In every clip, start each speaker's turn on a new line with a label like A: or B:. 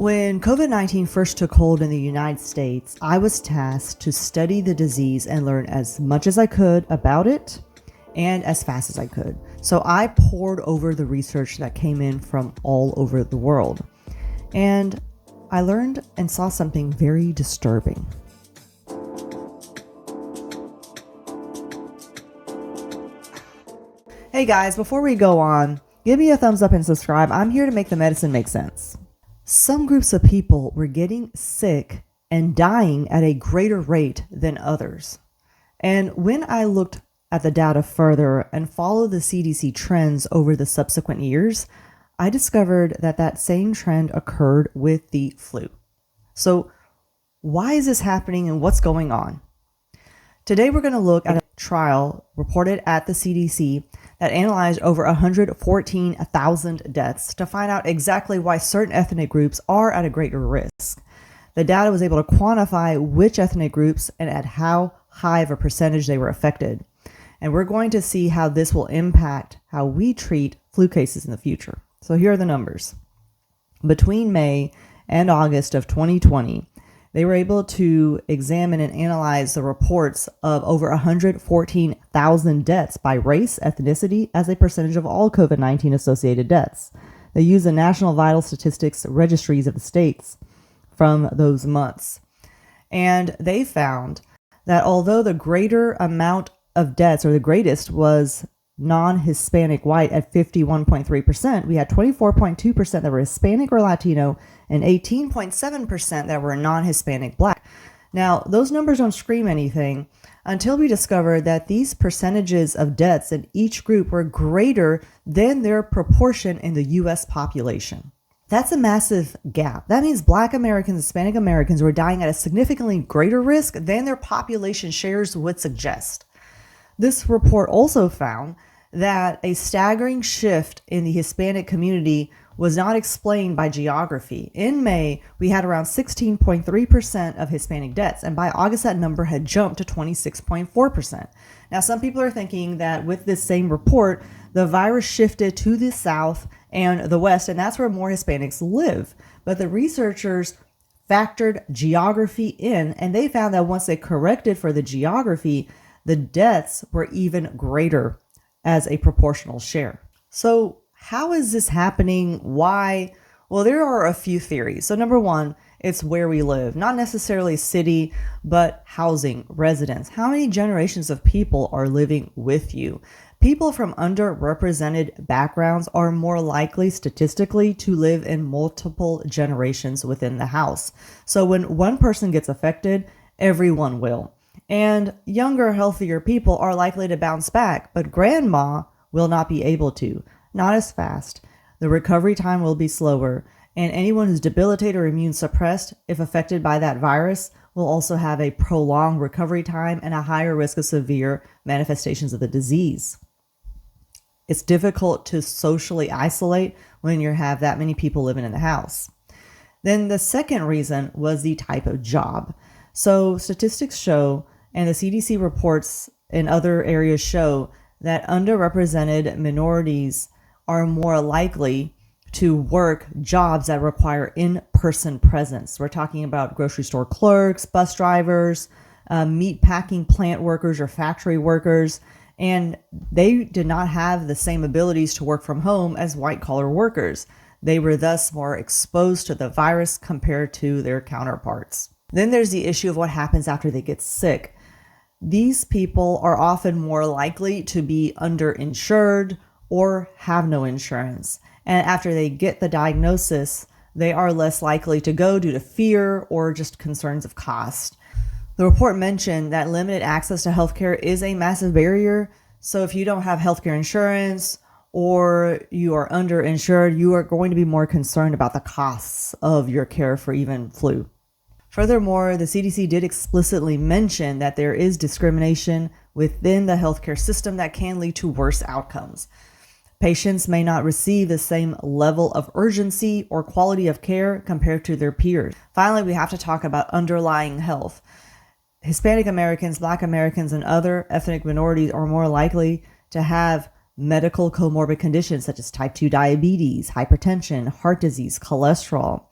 A: When COVID-19 first took hold in the United States, I was tasked to study the disease and learn as much as I could about it and as fast as I could. So I pored over the research that came in from all over the world. And I learned and saw something very disturbing. Hey guys, before we go on, give me a thumbs up and subscribe. I'm here to make the medicine make sense. Some groups of people were getting sick and dying at a greater rate than others. And when I looked at the data further and followed the CDC trends over the subsequent years, I discovered that that same trend occurred with the flu. So why is this happening and what's going on? Today we're going to look at a trial reported at the CDC that analyzed over 114,000 deaths to find out exactly why certain ethnic groups are at a greater risk. The data was able to quantify which ethnic groups and at how high of a percentage they were affected. And we're going to see how this will impact how we treat flu cases in the future. So here are the numbers. Between May and August of 2020, they were able to examine and analyze the reports of over 114,000 deaths by race, ethnicity, as a percentage of all COVID-19 associated deaths. They used the National Vital Statistics registries of the states from those months. And they found that although the greater amount of deaths, or the greatest, was non-Hispanic white at 51.3%, we had 24.2% that were Hispanic or Latino and 18.7% that were non-Hispanic black. Now, those numbers don't scream anything until we discovered that these percentages of deaths in each group were greater than their proportion in the US population. That's a massive gap. That means Black Americans, Hispanic Americans were dying at a significantly greater risk than their population shares would suggest. This report also found that a staggering shift in the Hispanic community was not explained by geography. In May, we had around 16.3% of Hispanic deaths, and by August, that number had jumped to 26.4%. Now, some people are thinking that with this same report, the virus shifted to the South and the West, and that's where more Hispanics live. But the researchers factored geography in, and they found that once they corrected for the geography, the deaths were even greater as a proportional share. So how is this happening? Why? Well, there are a few theories. So number one, it's where we live, not necessarily city, but housing, residence. How many generations of people are living with you? People from underrepresented backgrounds are more likely statistically to live in multiple generations within the house. So when one person gets affected, everyone will. And younger, healthier people are likely to bounce back, but grandma will not be able to, not as fast. The recovery time will be slower, and anyone who's debilitated or immune suppressed, if affected by that virus, will also have a prolonged recovery time and a higher risk of severe manifestations of the disease. It's difficult to socially isolate when you have that many people living in the house. Then the second reason was the type of job. So statistics show, and the CDC reports in other areas show, that underrepresented minorities are more likely to work jobs that require in-person presence. We're talking about grocery store clerks, bus drivers, meat packing plant workers or factory workers, and they did not have the same abilities to work from home as white-collar workers. They were thus more exposed to the virus compared to their counterparts. Then there's the issue of what happens after they get sick. These people are often more likely to be underinsured or have no insurance. And after they get the diagnosis, they are less likely to go due to fear or just concerns of cost. The report mentioned that limited access to healthcare is a massive barrier. So if you don't have healthcare insurance or you are underinsured, you are going to be more concerned about the costs of your care for even flu. Furthermore, the CDC did explicitly mention that there is discrimination within the healthcare system that can lead to worse outcomes. Patients may not receive the same level of urgency or quality of care compared to their peers. Finally, we have to talk about underlying health. Hispanic Americans, Black Americans, and other ethnic minorities are more likely to have medical comorbid conditions such as type 2 diabetes, hypertension, heart disease, cholesterol.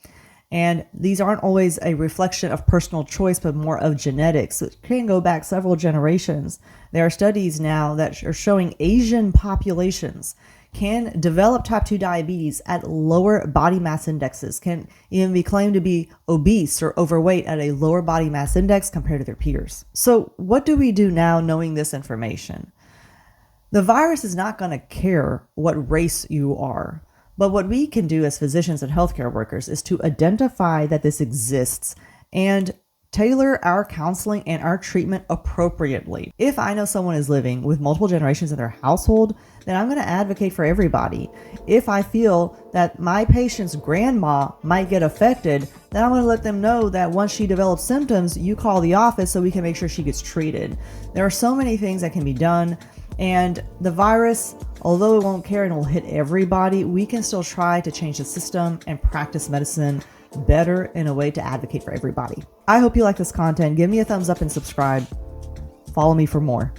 A: And these aren't always a reflection of personal choice, but more of genetics. It can go back several generations. There are studies now that are showing Asian populations can develop type 2 diabetes at lower body mass indexes, can even be claimed to be obese or overweight at a lower body mass index compared to their peers. So what do we do now knowing this information? The virus is not going to care what race you are. But what we can do as physicians and healthcare workers is to identify that this exists and tailor our counseling and our treatment appropriately. If I know someone is living with multiple generations in their household, then I'm going to advocate for everybody. If I feel that my patient's grandma might get affected, then I'm going to let them know that once she develops symptoms, you call the office so we can make sure she gets treated. There are so many things that can be done. And the virus, although it won't care and will hit everybody, we can still try to change the system and practice medicine better in a way to advocate for everybody. I hope you like this content. Give me a thumbs up and subscribe. Follow me for more.